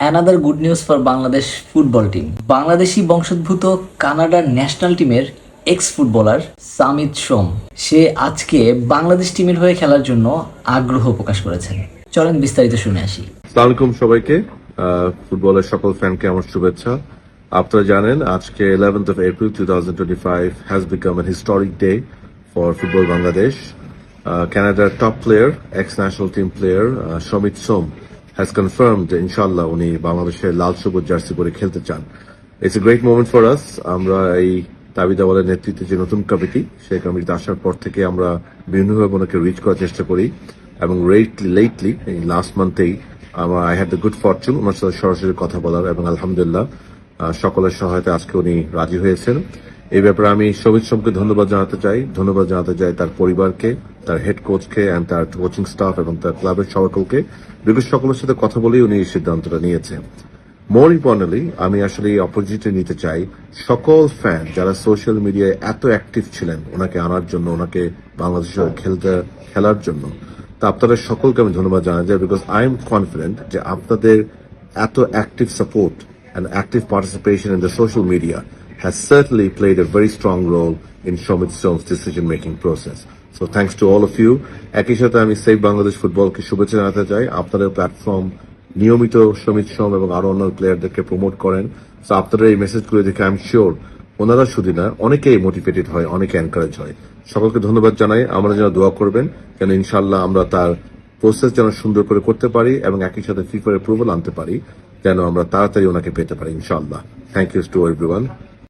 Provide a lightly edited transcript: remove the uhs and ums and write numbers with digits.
Another good news for Bangladesh football team. Bangladeshi বংশোদ্ভূত কানাডার national টিমের এক্স ফুটবলার সামিত সোম সে আজকে বাংলাদেশ টিমের হয়ে খেলার জন্য আগ্রহ প্রকাশ করেছেন। চলেন বিস্তারিত শুনে আসি। আসসালামু আলাইকুম সবাইকে, ফুটবলের সকল ফ্যানকে আমার শুভেচ্ছা। আপনারা জানেন আজকে 11th of April 2025 has become a historic day for football Bangladesh. Canada's top player, ex-national team player Shamit Som has confirmed that inshallah উনি বাংলাদেশের লাল সবুজ জার্সি পরে খেলতে চান। It's a great moment for us. আমরা এই দাবি দাওয়ালের নেতৃত্বে যে নতুন কমিটি, সেই কমিটিতে আসার পর থেকে আমরা বিভিন্নভাবে ওনাকে রিচ করার চেষ্টা করি এবং লেটলি এই লাস্ট মান্থেই I had the good fortune ওনার সাথে সরাসরি কথা বলার এবং আলহামদুলিল্লাহ সকলের সহায়তা আজকে উনি রাজি হয়েছেন। এই ব্যাপারে আমি সমিত সোমকে ধন্যবাদ জানাতে চাই তার পরিবারকে, তার হেড কোচকে অ্যান্ড তার কোচিং স্টাফ এবং তার ক্লাবের সকলকে, বিকজ সকলের সাথে কথা বলেই উনি এই সিদ্ধান্তটা নিয়েছেন। মোর ইম্পর্টেন্টলি আমি আসলে এই অপরচুনিটি নিতে চাই সকল ফ্যান যারা সোশ্যাল মিডিয়ায় এত অ্যাক্টিভ ছিলেন ওনাকে আনার জন্য, ওনাকে বাংলাদেশে খেলার জন্য। তা আপনাদের সকলকে আমি ধন্যবাদ জানাই যাই, বিকজ আই এম কনফিডেন্ট যে আপনাদের এত active support and active participation in the social media has certainly played a very strong role in Shamit Som's decision-making process. So thanks to all of you. একই সাথে আমি save Bangladesh ফুটবলকে শুভেচ্ছা জানাতে চাই। আপনাদের প্ল্যাটফর্ম নিয়মিত সমিত সোম এবং আরো অন্য প্লেয়ারদেরকে প্রমোট করেন। সো আপনারা এই মেসেজগুলো দেখে আই এম শিওর ওনারা শুধু না, অনেকেই মোটিভেটেড হয়, অনেকে এনকারেজ হয়। সকলকে ধন্যবাদ জানাই। আমরা যেন দোয়া করবেন যেন ইনশাল্লাহ আমরা তার প্রসেস যেন সুন্দর করে করতে পারি এবং একই সাথে ফিফার অ্যাপ্রুভাল আনতে পারি, যেন আমরা তাড়াতাড়ি ওনাকে পেতে পারি ইনশাল্লাহ। Thank you to everyone.